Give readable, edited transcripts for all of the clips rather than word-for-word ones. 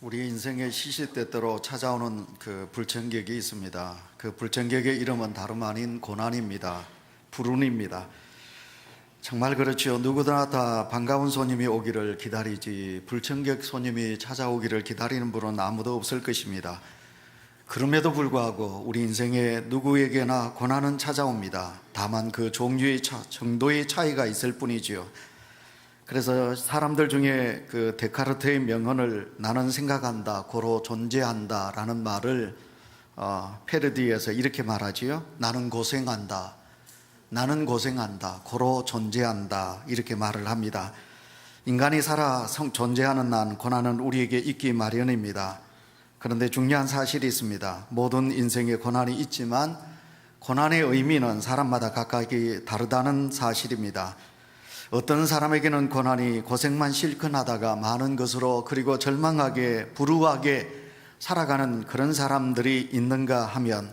우리 인생의 시시때때로 찾아오는 그 불청객이 있습니다. 그 불청객의 이름은 다름 아닌 고난입니다. 불운입니다. 정말 그렇지요. 누구나 다 반가운 손님이 오기를 기다리지 불청객 손님이 찾아오기를 기다리는 분은 아무도 없을 것입니다. 그럼에도 불구하고 우리 인생에 누구에게나 고난은 찾아옵니다. 다만 그 종류의 정도의 차이가 있을 뿐이지요. 그래서 사람들 중에 그 데카르트의 명언을 나는 생각한다, 고로 존재한다 라는 말을 페르디에서 이렇게 말하지요. 나는 고생한다, 고로 존재한다, 이렇게 말을 합니다. 인간이 살아 존재하는 한 고난은 우리에게 있기 마련입니다. 그런데 중요한 사실이 있습니다. 모든 인생에 고난이 있지만 고난의 의미는 사람마다 각각이 다르다는 사실입니다. 어떤 사람에게는 고난이 고생만 실컷 하다가 많은 것으로, 그리고 절망하게 불우하게 살아가는 그런 사람들이 있는가 하면,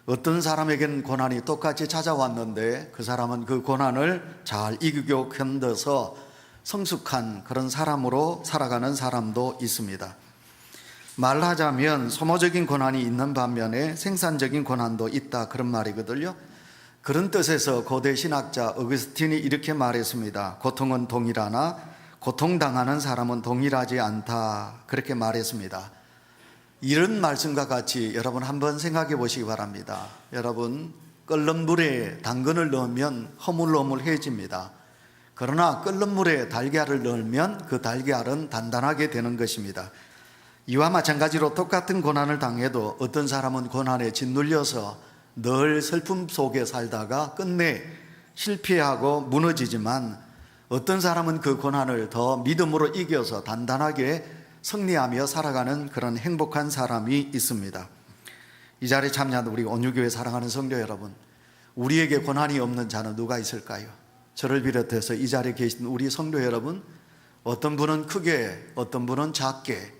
어떤 사람에게는 고난이 똑같이 찾아왔는데 그 사람은 그 고난을 잘 이기고 견뎌서 성숙한 그런 사람으로 살아가는 사람도 있습니다. 말하자면 소모적인 고난이 있는 반면에 생산적인 고난도 있다, 그런 말이거든요. 그런 뜻에서 고대 신학자 어거스틴이 이렇게 말했습니다. 고통은 동일하나 고통당하는 사람은 동일하지 않다, 그렇게 말했습니다. 이런 말씀과 같이 여러분 한번 생각해 보시기 바랍니다. 여러분, 끓는 물에 당근을 넣으면 허물허물해집니다. 그러나 끓는 물에 달걀을 넣으면 그 달걀은 단단하게 되는 것입니다. 이와 마찬가지로 똑같은 고난을 당해도 어떤 사람은 고난에 짓눌려서 늘 슬픔 속에 살다가 끝내 실패하고 무너지지만, 어떤 사람은 그 고난을 더 믿음으로 이겨서 단단하게 승리하며 살아가는 그런 행복한 사람이 있습니다. 이 자리에 참여하는 우리 온유교회 사랑하는 성도 여러분, 우리에게 고난이 없는 자는 누가 있을까요? 저를 비롯해서 이 자리에 계신 우리 성도 여러분, 어떤 분은 크게, 어떤 분은 작게,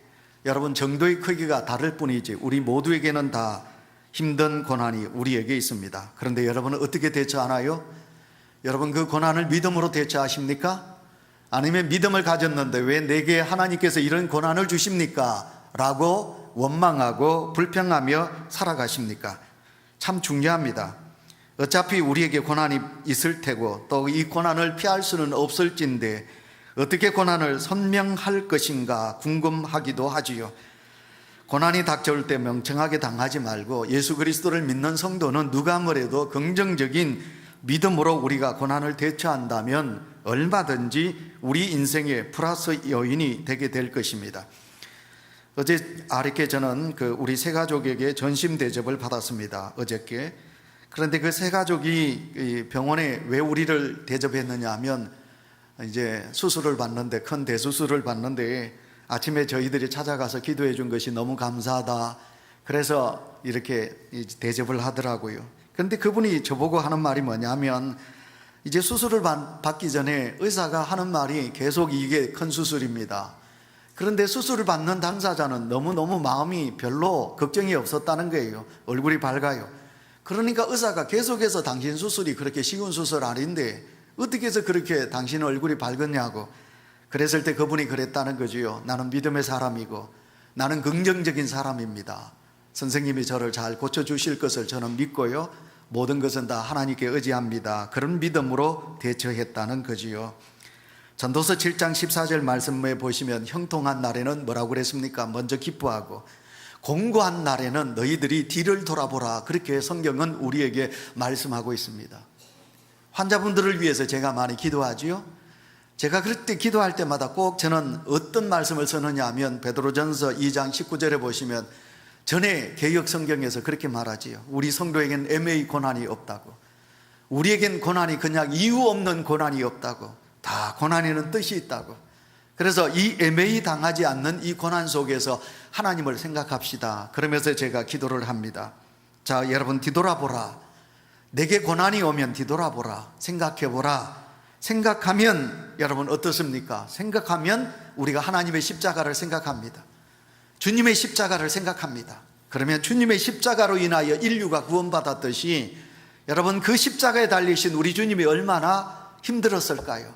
여러분 정도의 크기가 다를 뿐이지 우리 모두에게는 다 힘든 고난이 우리에게 있습니다. 그런데 여러분은 어떻게 대처하나요? 여러분, 그 고난을 믿음으로 대처하십니까? 아니면 믿음을 가졌는데 왜 내게 하나님께서 이런 고난을 주십니까? 라고 원망하고 불평하며 살아가십니까? 참 중요합니다. 어차피 우리에게 고난이 있을 테고 또 이 고난을 피할 수는 없을진데 어떻게 고난을 선명할 것인가 궁금하기도 하지요. 고난이 닥쳐올 때 멍청하게 당하지 말고 예수 그리스도를 믿는 성도는 누가 뭐래도 긍정적인 믿음으로 우리가 고난을 대처한다면 얼마든지 우리 인생의 플러스 요인이 되게 될 것입니다. 어제 아랫게 저는 우리 세 가족에게 전심 대접을 받았습니다. 어저께. 그런데 그 세 가족이 병원에 왜 우리를 대접했느냐 하면, 이제 수술을 받는데, 큰 대수술을 받는데 아침에 저희들이 찾아가서 기도해 준 것이 너무 감사하다, 그래서 이렇게 대접을 하더라고요. 그런데 그분이 저보고 하는 말이 뭐냐면, 이제 수술을 받기 전에 의사가 하는 말이 계속 이게 큰 수술입니다. 그런데 수술을 받는 당사자는 너무너무 마음이 별로 걱정이 없었다는 거예요. 얼굴이 밝아요. 그러니까 의사가 계속해서 당신 수술이 그렇게 쉬운 수술 아닌데 어떻게 해서 그렇게 당신 얼굴이 밝았냐고. 그랬을 때 그분이 그랬다는 거지요. 나는 믿음의 사람이고 나는 긍정적인 사람입니다. 선생님이 저를 잘 고쳐주실 것을 저는 믿고요, 모든 것은 다 하나님께 의지합니다. 그런 믿음으로 대처했다는 거지요. 전도서 7장 14절 말씀에 보시면 형통한 날에는 뭐라고 그랬습니까? 먼저 기뻐하고 공고한 날에는 너희들이 뒤를 돌아보라, 그렇게 성경은 우리에게 말씀하고 있습니다. 환자분들을 위해서 제가 많이 기도하지요. 제가 그럴 때 기도할 때마다 꼭 저는 어떤 말씀을 쓰느냐 하면 베드로전서 2장 19절에 보시면 전에 개역 성경에서 그렇게 말하지요. 우리 성도에겐 애매히 고난이 없다고, 우리에겐 고난이 그냥 이유 없는 고난이 없다고, 다 고난에는 뜻이 있다고. 그래서 이 애매히 당하지 않는 이 고난 속에서 하나님을 생각합시다. 그러면서 제가 기도를 합니다. 자, 여러분 뒤돌아보라. 내게 고난이 오면 뒤돌아보라. 생각해보라. 생각하면 여러분 어떻습니까? 생각하면 우리가 하나님의 십자가를 생각합니다. 주님의 십자가를 생각합니다. 그러면 주님의 십자가로 인하여 인류가 구원받았듯이 여러분, 그 십자가에 달리신 우리 주님이 얼마나 힘들었을까요?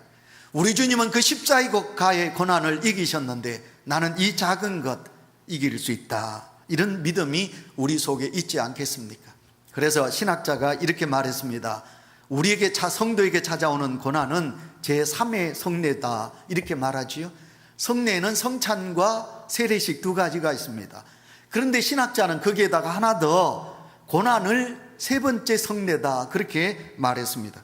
우리 주님은 그 십자가의 고난을 이기셨는데 나는 이 작은 것, 이길 수 있다. 이런 믿음이 우리 속에 있지 않겠습니까? 그래서 신학자가 이렇게 말했습니다. 우리에게 성도에게 찾아오는 고난은 제3의 성례다. 이렇게 말하지요. 성례는 성찬과 세례식 두 가지가 있습니다. 그런데 신학자는 거기에다가 하나 더 고난을 세 번째 성례다. 그렇게 말했습니다.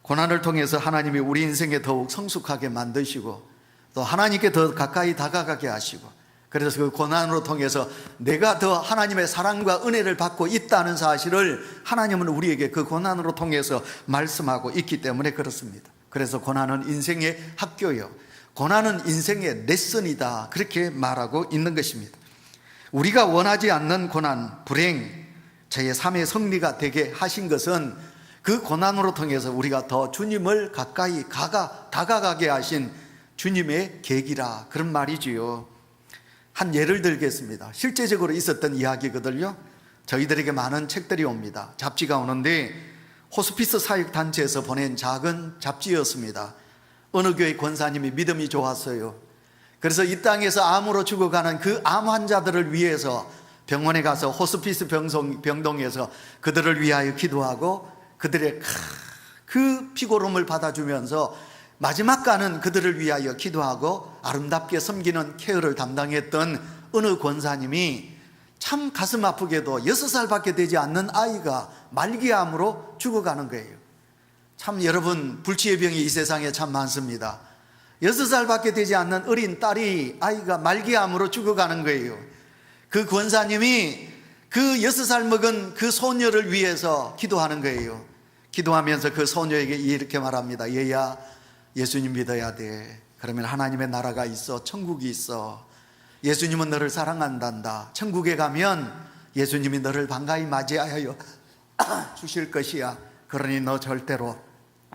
고난을 통해서 하나님이 우리 인생에 더욱 성숙하게 만드시고 또 하나님께 더 가까이 다가가게 하시고, 그래서 그 고난으로 통해서 내가 더 하나님의 사랑과 은혜를 받고 있다는 사실을 하나님은 우리에게 그 고난으로 통해서 말씀하고 있기 때문에 그렇습니다. 그래서 고난은 인생의 학교요, 고난은 인생의 레슨이다. 그렇게 말하고 있는 것입니다. 우리가 원하지 않는 고난, 불행, 제3의 승리가 되게 하신 것은 그 고난으로 통해서 우리가 더 주님을 가까이 다가가게 하신 주님의 계기라, 그런 말이지요. 한 예를 들겠습니다. 실제적으로 있었던 이야기거든요. 저희들에게 많은 책들이 옵니다. 잡지가 오는데 호스피스 사역단체에서 보낸 작은 잡지였습니다. 어느 교회 권사님이 믿음이 좋았어요. 그래서 이 땅에서 암으로 죽어가는 그 암 환자들을 위해서 병원에 가서 호스피스 병동에서 그들을 위하여 기도하고 그들의 그 피고름을 받아주면서 마지막가는 그들을 위하여 기도하고 아름답게 섬기는 케어를 담당했던 어느 권사님이 참 가슴 아프게도 6살밖에 되지 않는 아이가 말기암으로 죽어가는 거예요. 참 여러분, 불치의 병이 이 세상에 참 많습니다. 6살밖에 되지 않는 어린 아이가 말기암으로 죽어가는 거예요. 그 권사님이 그 6살 먹은 그 소녀를 위해서 기도하는 거예요. 기도하면서 그 소녀에게 이렇게 말합니다. 얘야, 예수님 믿어야 돼. 그러면 하나님의 나라가 있어, 천국이 있어. 예수님은 너를 사랑한단다. 천국에 가면 예수님이 너를 반가이 맞이하여 주실 것이야. 그러니 너 절대로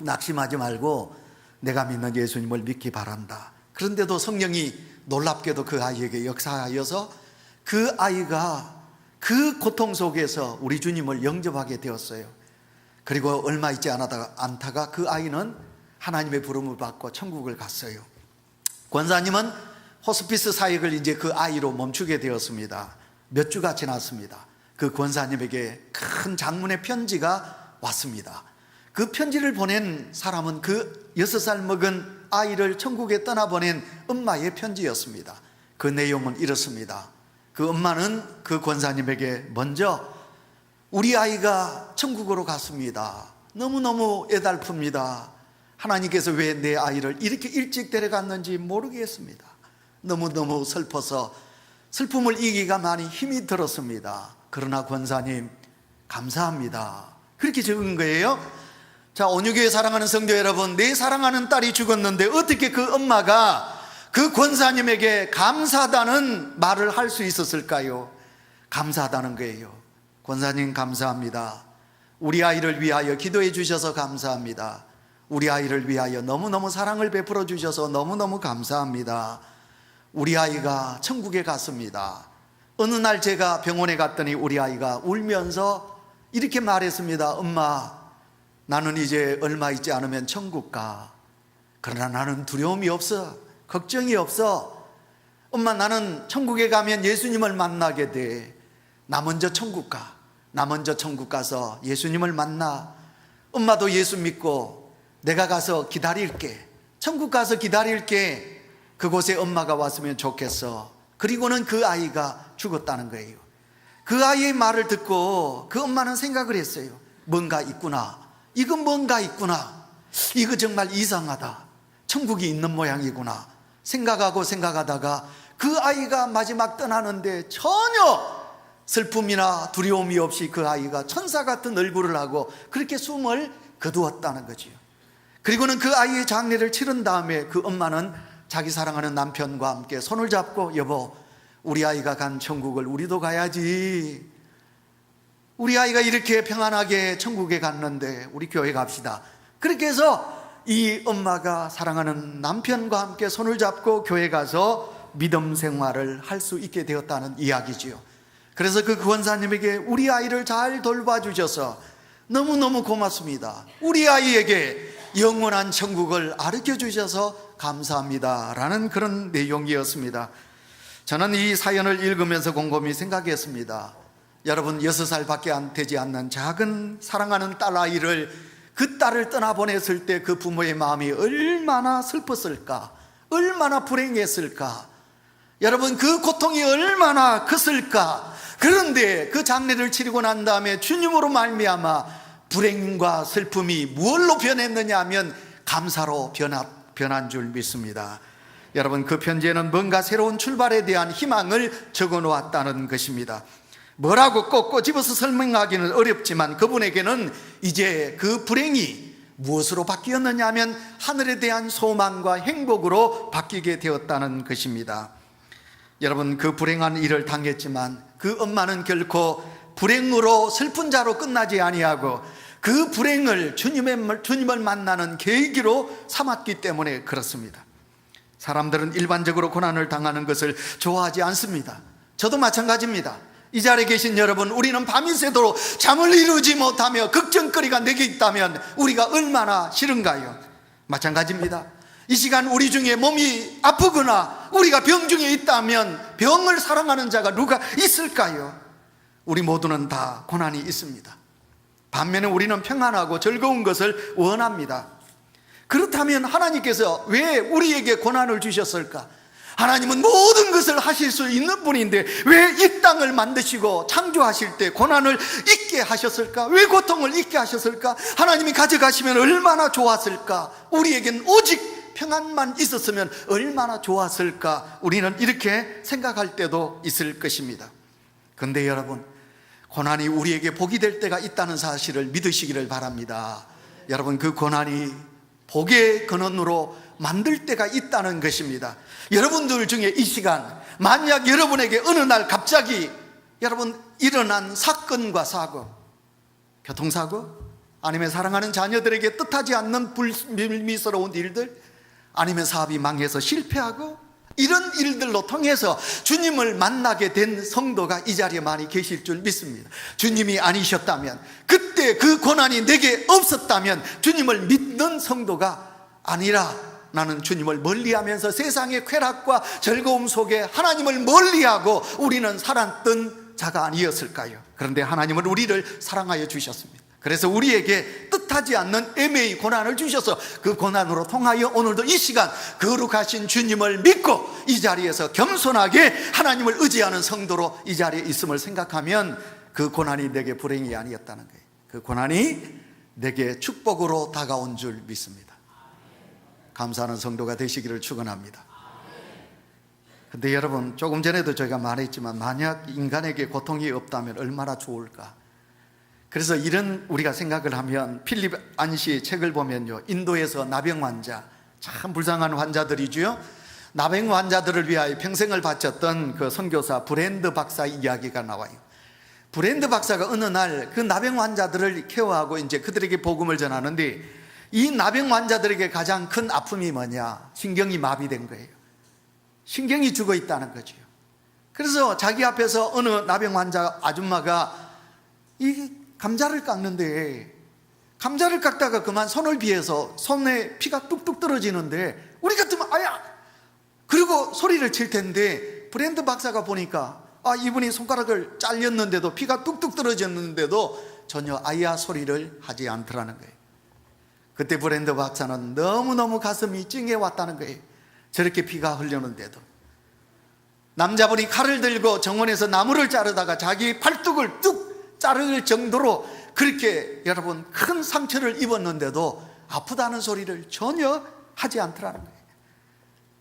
낙심하지 말고 내가 믿는 예수님을 믿기 바란다. 그런데도 성령이 놀랍게도 그 아이에게 역사하여서 그 아이가 그 고통 속에서 우리 주님을 영접하게 되었어요. 그리고 얼마 있지 않다가 그 아이는 하나님의 부름을 받고 천국을 갔어요. 권사님은 호스피스 사역을 이제 그 아이로 멈추게 되었습니다. 몇 주가 지났습니다. 그 권사님에게 큰 장문의 편지가 왔습니다. 그 편지를 보낸 사람은 그 6살 먹은 아이를 천국에 떠나보낸 엄마의 편지였습니다. 그 내용은 이렇습니다. 그 엄마는 그 권사님에게 먼저 우리 아이가 천국으로 갔습니다. 너무너무 애달픕니다. 하나님께서 왜 내 아이를 이렇게 일찍 데려갔는지 모르겠습니다. 너무너무 슬퍼서 슬픔을 이기기가 많이 힘이 들었습니다. 그러나 권사님 감사합니다. 그렇게 적은 거예요. 자, 온유교회 사랑하는 성도 여러분, 내 사랑하는 딸이 죽었는데 어떻게 그 엄마가 그 권사님에게 감사하다는 말을 할 수 있었을까요? 감사하다는 거예요. 권사님 감사합니다. 우리 아이를 위하여 기도해 주셔서 감사합니다. 우리 아이를 위하여 너무너무 사랑을 베풀어 주셔서 너무너무 감사합니다. 우리 아이가 천국에 갔습니다. 어느 날 제가 병원에 갔더니 우리 아이가 울면서 이렇게 말했습니다. 엄마, 나는 이제 얼마 있지 않으면 천국 가. 그러나 나는 두려움이 없어. 걱정이 없어. 엄마, 나는 천국에 가면 예수님을 만나게 돼. 나 먼저 천국 가. 나 먼저 천국 가서 예수님을 만나. 엄마도 예수 믿고 내가 가서 기다릴게. 천국 가서 기다릴게. 그곳에 엄마가 왔으면 좋겠어. 그리고는 그 아이가 죽었다는 거예요. 그 아이의 말을 듣고 그 엄마는 생각을 했어요. 뭔가 있구나. 이건 뭔가 있구나. 이거 정말 이상하다. 천국이 있는 모양이구나 생각하다가 그 아이가 마지막 떠나는데 전혀 슬픔이나 두려움이 없이 그 아이가 천사 같은 얼굴을 하고 그렇게 숨을 거두었다는 거지요. 그리고는 그 아이의 장례를 치른 다음에 그 엄마는 자기 사랑하는 남편과 함께 손을 잡고 여보, 우리 아이가 간 천국을 우리도 가야지. 우리 아이가 이렇게 평안하게 천국에 갔는데 우리 교회 갑시다. 그렇게 해서 이 엄마가 사랑하는 남편과 함께 손을 잡고 교회 가서 믿음 생활을 할 수 있게 되었다는 이야기지요. 그래서 그 권사님에게 우리 아이를 잘 돌봐주셔서 너무너무 고맙습니다. 우리 아이에게 영원한 천국을 가르쳐 주셔서 감사합니다 라는 그런 내용이었습니다. 저는 이 사연을 읽으면서 곰곰이 생각했습니다. 여러분, 6살밖에 되지 않는 작은 사랑하는 딸아이를, 그 딸을 떠나보냈을 때 그 부모의 마음이 얼마나 슬펐을까, 얼마나 불행했을까, 여러분 그 고통이 얼마나 컸을까. 그런데 그 장례를 치르고 난 다음에 주님으로 말미암아 불행과 슬픔이 무엇로 변했느냐 하면 감사로 변한 줄 믿습니다. 여러분, 그 편지에는 뭔가 새로운 출발에 대한 희망을 적어 놓았다는 것입니다. 뭐라고 꼭 꼬집어서 설명하기는 어렵지만 그분에게는 이제 그 불행이 무엇으로 바뀌었느냐 하면 하늘에 대한 소망과 행복으로 바뀌게 되었다는 것입니다. 여러분, 그 불행한 일을 당했지만 그 엄마는 결코 불행으로 슬픈 자로 끝나지 아니하고 그 불행을 주님을 만나는 계기로 삼았기 때문에 그렇습니다. 사람들은 일반적으로 고난을 당하는 것을 좋아하지 않습니다. 저도 마찬가지입니다. 이 자리에 계신 여러분, 우리는 밤이 새도록 잠을 이루지 못하며 걱정거리가 내게 있다면 우리가 얼마나 싫은가요? 마찬가지입니다. 이 시간 우리 중에 몸이 아프거나 우리가 병 중에 있다면 병을 사랑하는 자가 누가 있을까요? 우리 모두는 다 고난이 있습니다. 반면에 우리는 평안하고 즐거운 것을 원합니다. 그렇다면 하나님께서 왜 우리에게 고난을 주셨을까? 하나님은 모든 것을 하실 수 있는 분인데 왜 이 땅을 만드시고 창조하실 때 고난을 있게 하셨을까? 왜 고통을 있게 하셨을까? 하나님이 가져가시면 얼마나 좋았을까? 우리에겐 오직 평안만 있었으면 얼마나 좋았을까? 우리는 이렇게 생각할 때도 있을 것입니다. 그런데 여러분, 고난이 우리에게 복이 될 때가 있다는 사실을 믿으시기를 바랍니다. 여러분, 그 고난이 복의 근원으로 만들 때가 있다는 것입니다. 여러분들 중에 이 시간 만약 여러분에게 어느 날 갑자기 여러분 일어난 사건과 사고, 교통사고, 아니면 사랑하는 자녀들에게 뜻하지 않는 불미스러운 일들, 아니면 사업이 망해서 실패하고, 이런 일들로 통해서 주님을 만나게 된 성도가 이 자리에 많이 계실 줄 믿습니다. 주님이 아니셨다면, 그때 그 고난이 내게 없었다면 주님을 믿는 성도가 아니라 나는 주님을 멀리하면서 세상의 쾌락과 즐거움 속에 하나님을 멀리하고 우리는 살았던 자가 아니었을까요? 그런데 하나님은 우리를 사랑하여 주셨습니다. 그래서 우리에게 뜻하지 않는 애매히 고난을 주셔서 그 고난으로 통하여 오늘도 이 시간 거룩하신 주님을 믿고 이 자리에서 겸손하게 하나님을 의지하는 성도로 이 자리에 있음을 생각하면 그 고난이 내게 불행이 아니었다는 거예요. 그 고난이 내게 축복으로 다가온 줄 믿습니다. 감사하는 성도가 되시기를 축원합니다. 근데 여러분, 조금 전에도 저희가 말했지만 만약 인간에게 고통이 없다면 얼마나 좋을까? 그래서 이런 우리가 생각을 하면 필립 안시의 책을 보면요, 인도에서 나병 환자, 참 불쌍한 환자들이죠. 나병 환자들을 위하여 평생을 바쳤던 그 선교사 브랜드 박사 이야기가 나와요. 브랜드 박사가 어느 날 그 나병 환자들을 케어하고 이제 그들에게 복음을 전하는데, 이 나병 환자들에게 가장 큰 아픔이 뭐냐? 신경이 마비된 거예요. 신경이 죽어 있다는 거죠. 그래서 자기 앞에서 어느 나병 환자 아줌마가 이 감자를 깎는데, 감자를 깎다가 그만 손을 비해서 손에 피가 뚝뚝 떨어지는데 우리 같으면 아야! 그리고 소리를 칠 텐데, 브랜드 박사가 보니까 이분이 손가락을 잘렸는데도, 피가 뚝뚝 떨어졌는데도 전혀 아야 소리를 하지 않더라는 거예요. 그때 브랜드 박사는 너무너무 가슴이 찡해 왔다는 거예요. 저렇게 피가 흘렸는데도. 남자분이 칼을 들고 정원에서 나무를 자르다가 자기 팔뚝을 뚝 자를 정도로 그렇게 여러분 큰 상처를 입었는데도 아프다는 소리를 전혀 하지 않더라는 거예요.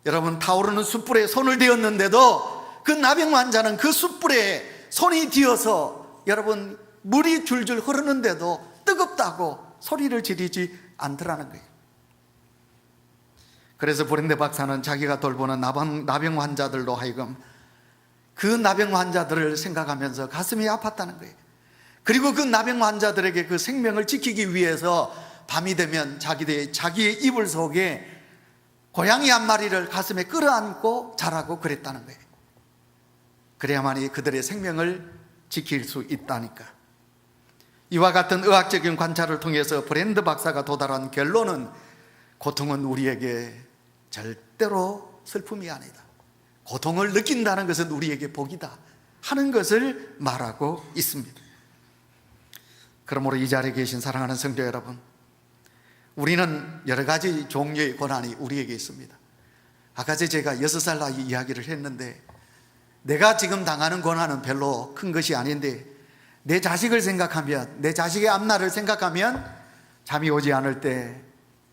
여러분, 타오르는 숯불에 손을 대었는데도 그 나병 환자는 그 숯불에 손이 뒤어서 여러분 물이 줄줄 흐르는데도 뜨겁다고 소리를 지르지 않더라는 거예요. 그래서 브랜드 박사는 자기가 돌보는 나병 환자들로 하여금 그 나병 환자들을 생각하면서 가슴이 아팠다는 거예요. 그리고 그 나병 환자들에게 그 생명을 지키기 위해서 밤이 되면 자기의 이불 속에 고양이 한 마리를 가슴에 끌어안고 자라고 그랬다는 거예요. 그래야만이 그들의 생명을 지킬 수 있다니까. 이와 같은 의학적인 관찰을 통해서 브랜드 박사가 도달한 결론은, 고통은 우리에게 절대로 슬픔이 아니다. 고통을 느낀다는 것은 우리에게 복이다 하는 것을 말하고 있습니다. 그러므로 이 자리에 계신 사랑하는 성도 여러분, 우리는 여러 가지 종류의 고난이 우리에게 있습니다. 아까 제가 6살 나이 이야기를 했는데, 내가 지금 당하는 고난은 별로 큰 것이 아닌데 내 자식을 생각하면, 내 자식의 앞날을 생각하면 잠이 오지 않을 때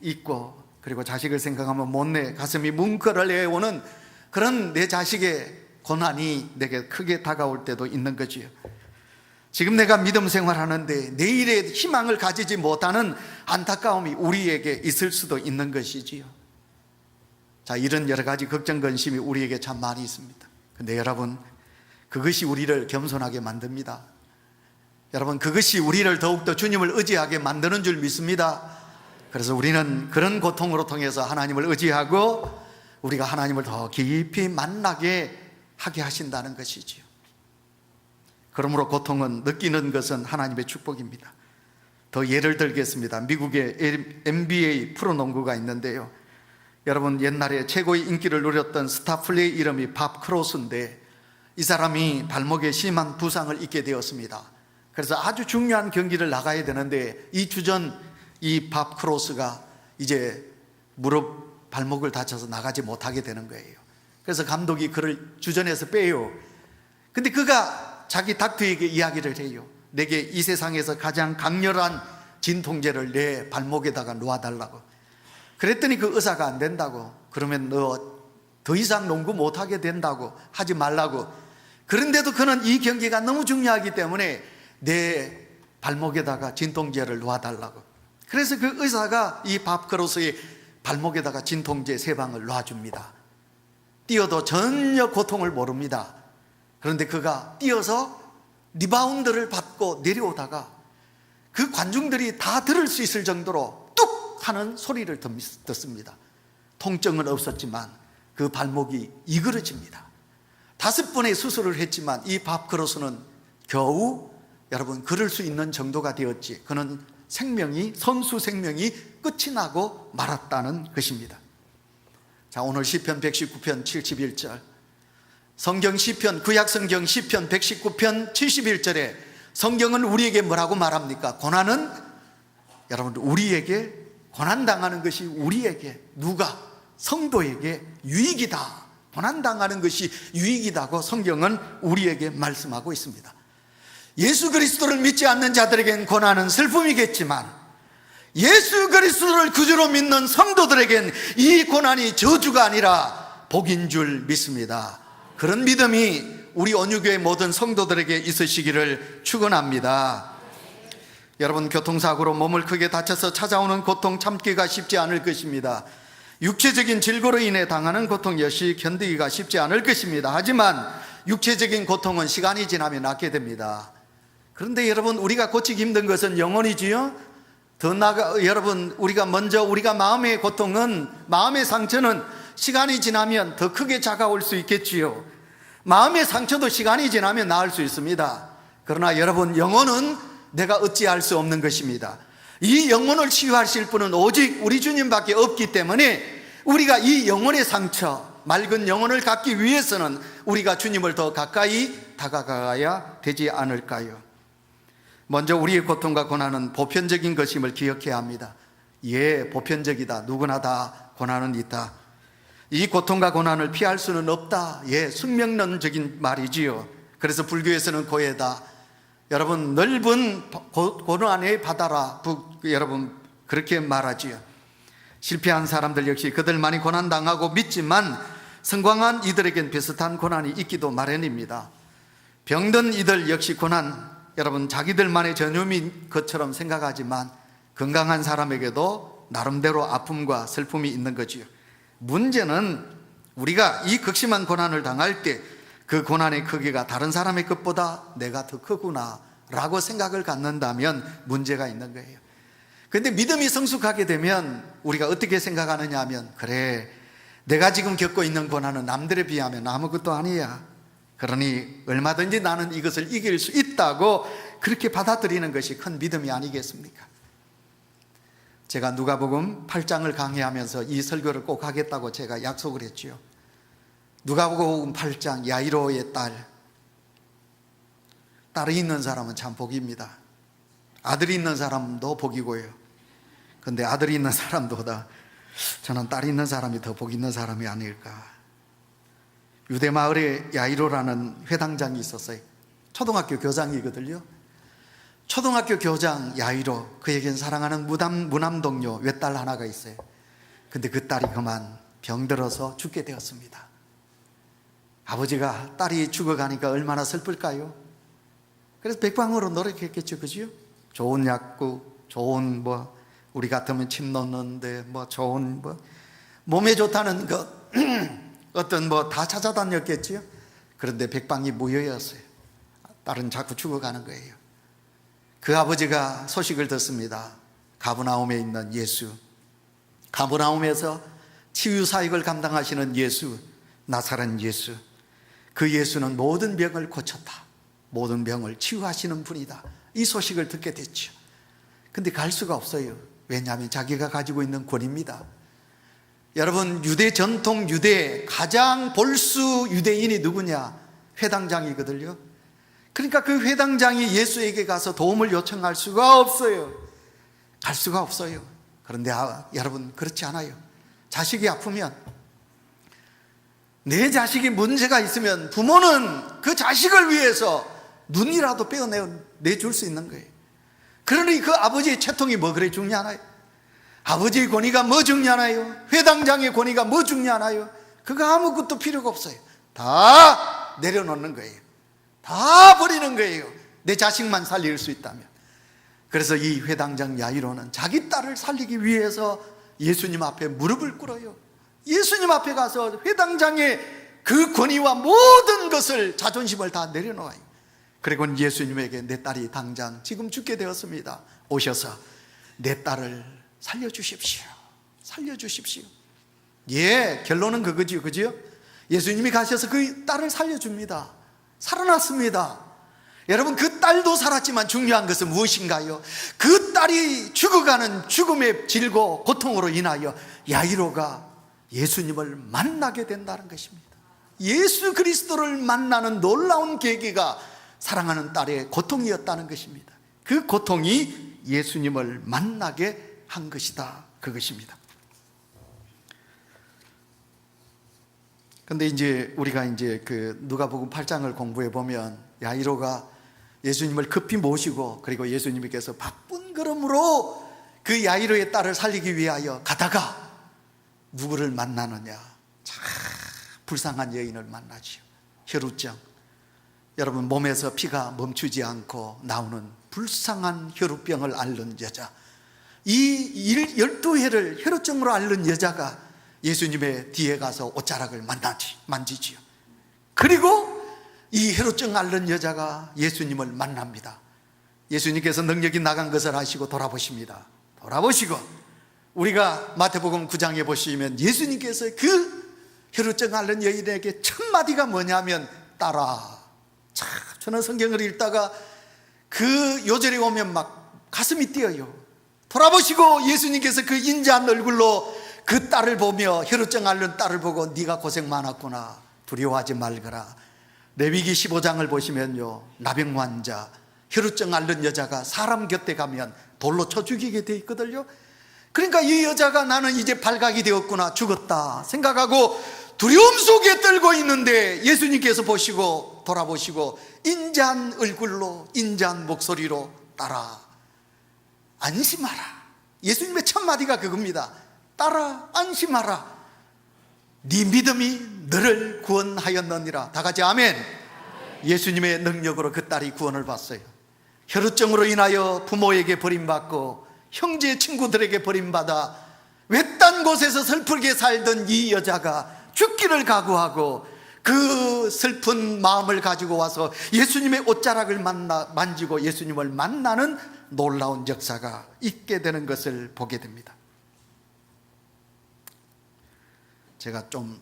있고, 그리고 자식을 생각하면 못내 가슴이 뭉클해오는 그런 내 자식의 고난이 내게 크게 다가올 때도 있는 거지요. 지금 내가 믿음 생활하는데 내일의 희망을 가지지 못하는 안타까움이 우리에게 있을 수도 있는 것이지요. 자, 이런 여러 가지 걱정, 근심이 우리에게 참 많이 있습니다. 근데 여러분, 그것이 우리를 겸손하게 만듭니다. 여러분, 그것이 우리를 더욱더 주님을 의지하게 만드는 줄 믿습니다. 그래서 우리는 그런 고통으로 통해서 하나님을 의지하고 우리가 하나님을 더 깊이 만나게 하게 하신다는 것이지요. 그러므로 고통은 느끼는 것은 하나님의 축복입니다. 더 예를 들겠습니다. 미국의 NBA 프로농구가 있는데요, 여러분, 옛날에 최고의 인기를 누렸던 스타 플레이 이름이 밥 크로스인데, 이 사람이 발목에 심한 부상을 입게 되었습니다. 그래서 아주 중요한 경기를 나가야 되는데 이 주전 이 밥 크로스가 이제 무릎 발목을 다쳐서 나가지 못하게 되는 거예요. 그래서 감독이 그를 주전에서 빼요. 근데 그가 자기 닥터에게 이야기를 해요. 내게 이 세상에서 가장 강렬한 진통제를 내 발목에다가 놓아달라고. 그랬더니 그 의사가 안 된다고, 그러면 너 더 이상 농구 못하게 된다고, 하지 말라고. 그런데도 그는 이 경기가 너무 중요하기 때문에 내 발목에다가 진통제를 놓아달라고. 그래서 그 의사가 이 밥크로스의 발목에다가 진통제 3방을 놔줍니다. 뛰어도 전혀 고통을 모릅니다. 그런데 그가 뛰어서 리바운드를 받고 내려오다가 그 관중들이 다 들을 수 있을 정도로 뚝 하는 소리를 듣습니다. 통증은 없었지만 그 발목이 이그러집니다. 5번의 수술을 했지만 이 밥크로스는 겨우, 여러분, 걸을 수 있는 정도가 되었지, 그는 선수 생명이 끝이 나고 말았다는 것입니다. 자, 오늘 시편 119편 71절, 성경 시편, 구약 성경 시편 119편 71절에 성경은 우리에게 뭐라고 말합니까? 고난은, 여러분, 우리에게, 고난당하는 것이 우리에게, 누가? 성도에게 유익이다. 고난당하는 것이 유익이다고 성경은 우리에게 말씀하고 있습니다. 예수 그리스도를 믿지 않는 자들에겐 고난은 슬픔이겠지만 예수 그리스도를 구주로 믿는 성도들에겐 이 고난이 저주가 아니라 복인 줄 믿습니다. 그런 믿음이 우리 온유교회 모든 성도들에게 있으시기를 축원합니다. 여러분, 교통사고로 몸을 크게 다쳐서 찾아오는 고통 참기가 쉽지 않을 것입니다. 육체적인 질고로 인해 당하는 고통 역시 견디기가 쉽지 않을 것입니다. 하지만 육체적인 고통은 시간이 지나면 낫게 됩니다. 그런데 여러분, 우리가 고치기 힘든 것은 영혼이지요. 여러분, 우리가 마음의 고통은, 마음의 상처는 시간이 지나면 더 크게 다가올 수 있겠지요. 마음의 상처도 시간이 지나면 나을 수 있습니다. 그러나 여러분, 영혼은 내가 어찌할 수 없는 것입니다. 이 영혼을 치유하실 분은 오직 우리 주님밖에 없기 때문에 우리가 이 영혼의 상처, 맑은 영혼을 갖기 위해서는 우리가 주님을 더 가까이 다가가야 되지 않을까요? 먼저 우리의 고통과 고난은 보편적인 것임을 기억해야 합니다. 예, 보편적이다. 누구나 다 고난은 있다. 이 고통과 고난을 피할 수는 없다. 예, 숙명론적인 말이지요. 그래서 불교에서는 고해다. 여러분, 넓은 고난의 바다라, 여러분, 그렇게 말하지요. 실패한 사람들 역시 그들만이 고난당하고 믿지만 성공한 이들에겐 비슷한 고난이 있기도 마련입니다. 병든 이들 역시 고난, 여러분, 자기들만의 전염인 것처럼 생각하지만 건강한 사람에게도 나름대로 아픔과 슬픔이 있는 거지요. 문제는 우리가 이 극심한 고난을 당할 때 그 고난의 크기가 다른 사람의 것보다 내가 더 크구나 라고 생각을 갖는다면 문제가 있는 거예요. 그런데 믿음이 성숙하게 되면 우리가 어떻게 생각하느냐 하면, 그래, 내가 지금 겪고 있는 고난은 남들에 비하면 아무것도 아니야. 그러니 얼마든지 나는 이것을 이길 수 있다고 그렇게 받아들이는 것이 큰 믿음이 아니겠습니까? 제가 누가복음 8장을 강의하면서 이 설교를 꼭 하겠다고 제가 약속을 했지요. 누가복음 8장 야이로의 딸이 있는 사람은 참 복입니다. 아들이 있는 사람도 복이고요. 근데 아들이 있는 사람보다 저는 딸이 있는 사람이 더 복 있는 사람이 아닐까. 유대 마을에 야이로라는 회당장이 있었어요. 초등학교 교장이거든요. 초등학교 교장 야이로, 그에겐 사랑하는 무남 동료 외딸 하나가 있어요. 근데 그 딸이 그만 병들어서 죽게 되었습니다. 아버지가 딸이 죽어가니까 얼마나 슬플까요? 그래서 백방으로 노력했겠죠, 그죠? 좋은 약국, 좋은 우리 같으면 침 넣는데 좋은 몸에 좋다는 것 어떤 다 찾아다녔겠지요. 그런데 백방이 무효였어요. 딸은 자꾸 죽어가는 거예요. 그 아버지가 소식을 듣습니다. 가버나움에 있는 예수, 가버나움에서 치유 사역을 감당하시는 예수, 나사렛 예수, 그 예수는 모든 병을 고쳤다, 모든 병을 치유하시는 분이다, 이 소식을 듣게 됐죠. 근데 갈 수가 없어요. 왜냐하면 자기가 가지고 있는 권위입니다. 여러분, 유대 전통 유대 가장 볼수 유대인이 누구냐? 회당장이거든요. 그러니까 그 회당장이 예수에게 가서 도움을 요청할 수가 없어요. 갈 수가 없어요. 그런데 여러분, 그렇지 않아요. 자식이 아프면, 내 자식이 문제가 있으면 부모는 그 자식을 위해서 눈이라도 빼어내줄 수 있는 거예요. 그러니 그 아버지의 채통이 뭐 그래 중요하나요? 아버지의 권위가 뭐 중요하나요? 회당장의 권위가 뭐 중요하나요? 그거 아무것도 필요가 없어요. 다 내려놓는 거예요. 다 버리는 거예요. 내 자식만 살릴 수 있다면. 그래서 이 회당장 야이로는 자기 딸을 살리기 위해서 예수님 앞에 무릎을 꿇어요. 예수님 앞에 가서 회당장의 그 권위와 모든 것을, 자존심을 다 내려놓아요. 그리고 예수님에게 내 딸이 당장 지금 죽게 되었습니다. 오셔서 내 딸을 살려주십시오. 살려주십시오. 예, 결론은 그거지요. 그죠? 예수님이 가셔서 그 딸을 살려줍니다. 살아났습니다. 여러분, 그 딸도 살았지만 중요한 것은 무엇인가요? 그 딸이 죽어가는 죽음의 질고 고통으로 인하여 야이로가 예수님을 만나게 된다는 것입니다. 예수 그리스도를 만나는 놀라운 계기가 사랑하는 딸의 고통이었다는 것입니다. 그 고통이 예수님을 만나게 한 것이다, 그것입니다. 근데 이제 우리가 그 누가복음 8장을 공부해 보면 야이로가 예수님을 급히 모시고, 그리고 예수님께서 바쁜 걸음으로 그 야이로의 딸을 살리기 위하여 가다가 누구를 만나느냐? 참 불쌍한 여인을 만나지요. 혈루증. 여러분, 몸에서 피가 멈추지 않고 나오는 불쌍한 혈루병을 앓는 여자, 이 12회를 혈루증으로 앓는 여자가 예수님의 뒤에 가서 옷자락을 만지지요. 그리고 이 혈루증 앓는 여자가 예수님을 만납니다. 예수님께서 능력이 나간 것을 아시고 돌아보십니다. 돌아보시고, 우리가 마태복음 9장에 보시면 예수님께서 그 혈루증 앓는 여인에게 첫 마디가 뭐냐면 딸아. 참, 저는 성경을 읽다가 그 요절이 오면 막 가슴이 뛰어요. 돌아보시고 예수님께서 그 인자한 얼굴로 그 딸을 보며, 혈루증 앓는 딸을 보고 네가 고생 많았구나, 두려워하지 말거라. 레위기 15장을 보시면요, 나병 환자, 혈루증 앓는 여자가 사람 곁에 가면 돌로 쳐 죽이게 돼 있거든요. 그러니까 이 여자가 나는 이제 발각이 되었구나, 죽었다 생각하고 두려움 속에 떨고 있는데 예수님께서 보시고 돌아보시고 인자한 얼굴로, 인자한 목소리로 딸아 안심하라. 예수님의 첫 마디가 그겁니다. 딸아 안심하라. 네 믿음이 너를 구원하였느니라. 다 같이 아멘. 예수님의 능력으로 그 딸이 구원을 받았어요. 혈루증으로 인하여 부모에게 버림받고 형제 친구들에게 버림받아 외딴 곳에서 슬프게 살던 이 여자가 죽기를 각오하고 그 슬픈 마음을 가지고 와서 예수님의 옷자락을 만지고 예수님을 만나는 놀라운 역사가 있게 되는 것을 보게 됩니다. 제가 좀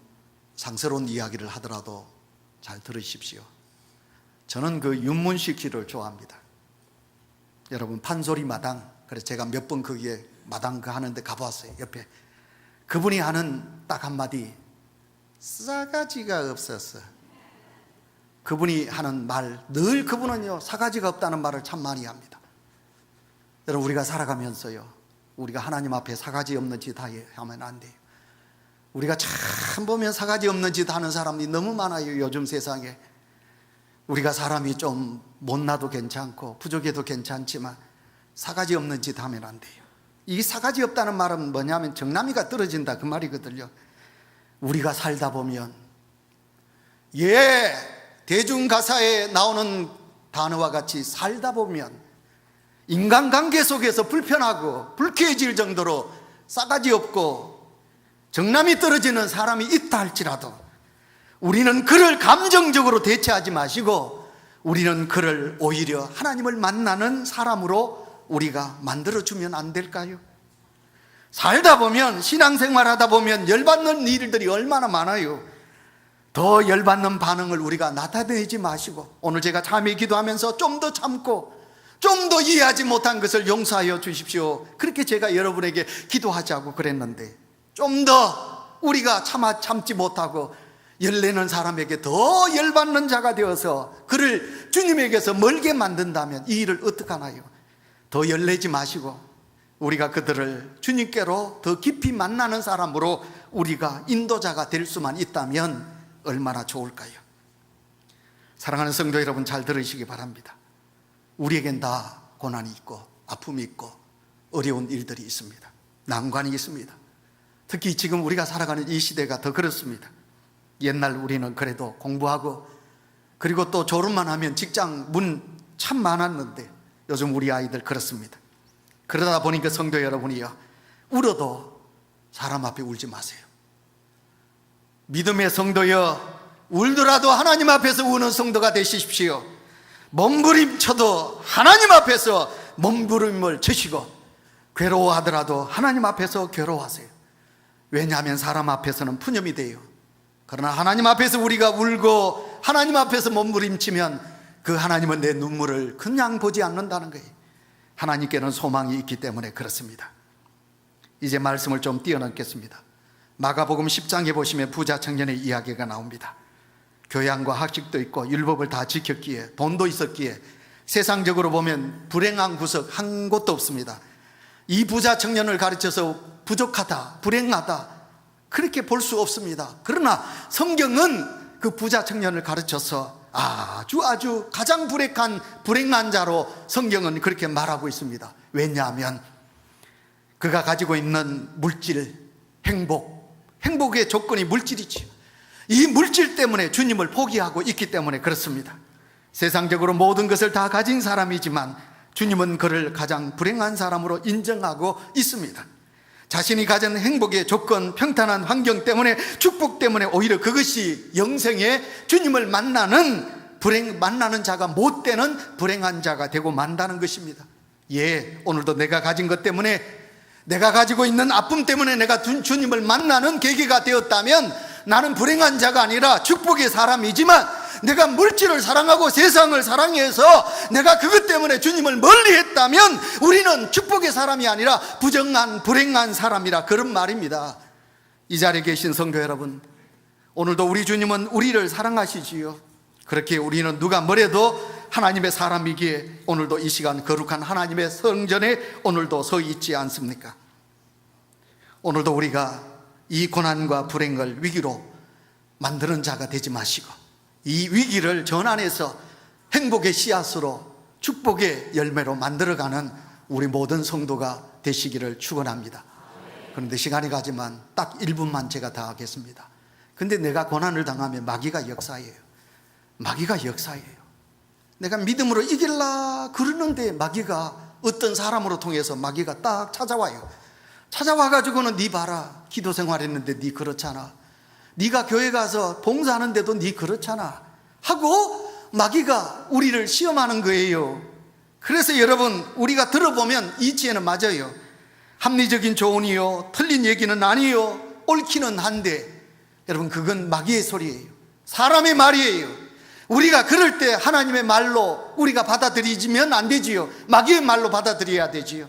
상스러운 이야기를 하더라도 잘 들으십시오. 저는 그 윤문식 씨를 좋아합니다. 여러분, 판소리 마당, 그래서 제가 몇 번 거기에 마당 하는데 가보았어요. 옆에 그분이 하는 딱 한마디, 싸가지가 없었어. 그분이 하는 말, 늘 그분은요 싸가지가 없다는 말을 참 많이 합니다. 여러분, 우리가 살아가면서요, 우리가 하나님 앞에 싸가지 없는 짓 하면 안 돼요. 우리가 참 보면 싸가지 없는 짓 하는 사람이 너무 많아요, 요즘 세상에. 우리가 사람이 좀 못나도 괜찮고 부족해도 괜찮지만 싸가지 없는 짓 하면 안 돼요. 이 싸가지 없다는 말은 뭐냐면 정남이가 떨어진다 그 말이거든요. 우리가 살다 보면 대중가사에 나오는 단어와 같이 살다 보면 인간관계 속에서 불편하고 불쾌해질 정도로 싸가지 없고 정남이 떨어지는 사람이 있다 할지라도 우리는 그를 감정적으로 대체하지 마시고 우리는 그를 오히려 하나님을 만나는 사람으로 우리가 만들어주면 안 될까요? 살다 보면, 신앙생활 하다 보면 열받는 일들이 얼마나 많아요. 더 열받는 반응을 우리가 나타내지 마시고, 오늘 제가 참회 기도하면서 좀 더 참고 좀 더 이해하지 못한 것을 용서하여 주십시오, 그렇게 제가 여러분에게 기도하자고 그랬는데, 좀 더 우리가 참지 못하고 열내는 사람에게 더 열받는 자가 되어서 그를 주님에게서 멀게 만든다면 이 일을 어떻게 하나요? 더 열내지 마시고 우리가 그들을 주님께로 더 깊이 만나는 사람으로 우리가 인도자가 될 수만 있다면 얼마나 좋을까요? 사랑하는 성도 여러분, 잘 들으시기 바랍니다. 우리에겐 다 고난이 있고 아픔이 있고 어려운 일들이 있습니다. 난관이 있습니다. 특히 지금 우리가 살아가는 이 시대가 더 그렇습니다. 옛날 우리는 그래도 공부하고 그리고 또 졸업만 하면 직장 문 참 많았는데 요즘 우리 아이들 그렇습니다. 그러다 보니까 성도 여러분이요, 울어도 사람 앞에 울지 마세요. 믿음의 성도여, 울더라도 하나님 앞에서 우는 성도가 되십시오. 몸부림쳐도 하나님 앞에서 몸부림을 치시고 괴로워하더라도 하나님 앞에서 괴로워하세요. 왜냐하면 사람 앞에서는 푸념이 돼요. 그러나 하나님 앞에서 우리가 울고 하나님 앞에서 몸부림치면 그 하나님은 내 눈물을 그냥 보지 않는다는 거예요. 하나님께는 소망이 있기 때문에 그렇습니다. 이제 말씀을 좀 뛰어넘겠습니다. 마가복음 10장에 보시면 부자 청년의 이야기가 나옵니다. 교양과 학식도 있고 율법을 다 지켰기에 돈도 있었기에 세상적으로 보면 불행한 구석 한 곳도 없습니다. 이 부자 청년을 가르쳐서 부족하다, 불행하다 그렇게 볼 수 없습니다. 그러나 성경은 그 부자 청년을 가르쳐서 아주 가장 불행한 자로 성경은 그렇게 말하고 있습니다. 왜냐하면 그가 가지고 있는 물질, 행복의 조건이 물질이지. 이 물질 때문에 주님을 포기하고 있기 때문에 그렇습니다. 세상적으로 모든 것을 다 가진 사람이지만 주님은 그를 가장 불행한 사람으로 인정하고 있습니다. 자신이 가진 행복의 조건, 평탄한 환경 때문에, 축복 때문에 오히려 그것이 영생에 주님을 만나는 자가 못 되는 불행한 자가 되고 만다는 것입니다. 오늘도 내가 가진 것 때문에, 내가 가지고 있는 아픔 때문에 내가 주님을 만나는 계기가 되었다면 나는 불행한 자가 아니라 축복의 사람이지만, 내가 물질을 사랑하고 세상을 사랑해서 내가 그것 때문에 주님을 멀리 했다면 우리는 축복의 사람이 아니라 불행한 사람이라, 그런 말입니다. 이 자리에 계신 성도 여러분, 오늘도 우리 주님은 우리를 사랑하시지요. 그렇게 우리는 누가 뭐래도 하나님의 사람이기에 오늘도 이 시간 거룩한 하나님의 성전에 오늘도 서 있지 않습니까? 오늘도 우리가 이 고난과 불행을 위기로 만드는 자가 되지 마시고 이 위기를 전환해서 행복의 씨앗으로 축복의 열매로 만들어가는 우리 모든 성도가 되시기를 축원합니다. 그런데 시간이 가지만 딱 1분만 제가 다 하겠습니다. 근데 내가 고난을 당하면 마귀가 역사예요. 내가 믿음으로 이길라 그러는데 마귀가 어떤 사람으로 통해서 마귀가 딱 찾아와요. 찾아와가지고는 네 봐라, 기도 생활했는데 네 그렇잖아, 네가 교회 가서 봉사하는데도 네 그렇잖아 하고 마귀가 우리를 시험하는 거예요. 그래서 여러분, 우리가 들어보면 이치에는 맞아요. 합리적인 조언이요, 틀린 얘기는 아니요, 옳기는 한데 여러분, 그건 마귀의 소리예요. 사람의 말이에요. 우리가 그럴 때 하나님의 말로 우리가 받아들이면 안 되지요. 마귀의 말로 받아들여야 되지요.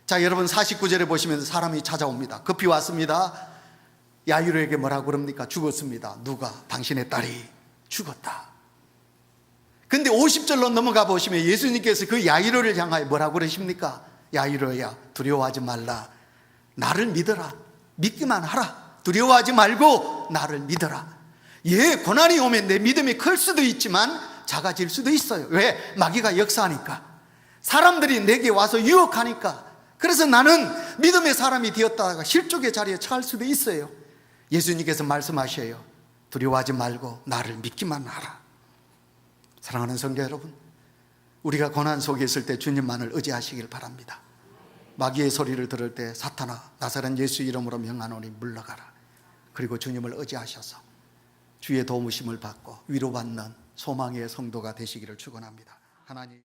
자, 여러분 49절에 보시면 사람이 찾아옵니다. 급히 왔습니다. 야이로에게 뭐라고 그럽니까? 죽었습니다. 누가? 당신의 딸이 죽었다. 근데 50절로 넘어가 보시면 예수님께서 그 야이로를 향하여 뭐라고 그러십니까? 야이로야, 두려워하지 말라. 나를 믿어라. 믿기만 하라. 두려워하지 말고 나를 믿어라. 예, 고난이 오면 내 믿음이 클 수도 있지만 작아질 수도 있어요. 왜? 마귀가 역사하니까, 사람들이 내게 와서 유혹하니까. 그래서 나는 믿음의 사람이 되었다가 실족의 자리에 처할 수도 있어요. 예수님께서 말씀하셔요. 두려워하지 말고 나를 믿기만 하라. 사랑하는 성도 여러분, 우리가 고난 속에 있을 때 주님만을 의지하시길 바랍니다. 마귀의 소리를 들을 때 사탄아, 나사렛 예수 이름으로 명하노니 물러가라. 그리고 주님을 의지하셔서 주의 도우심을 받고 위로받는 소망의 성도가 되시기를 축원합니다. 하나님.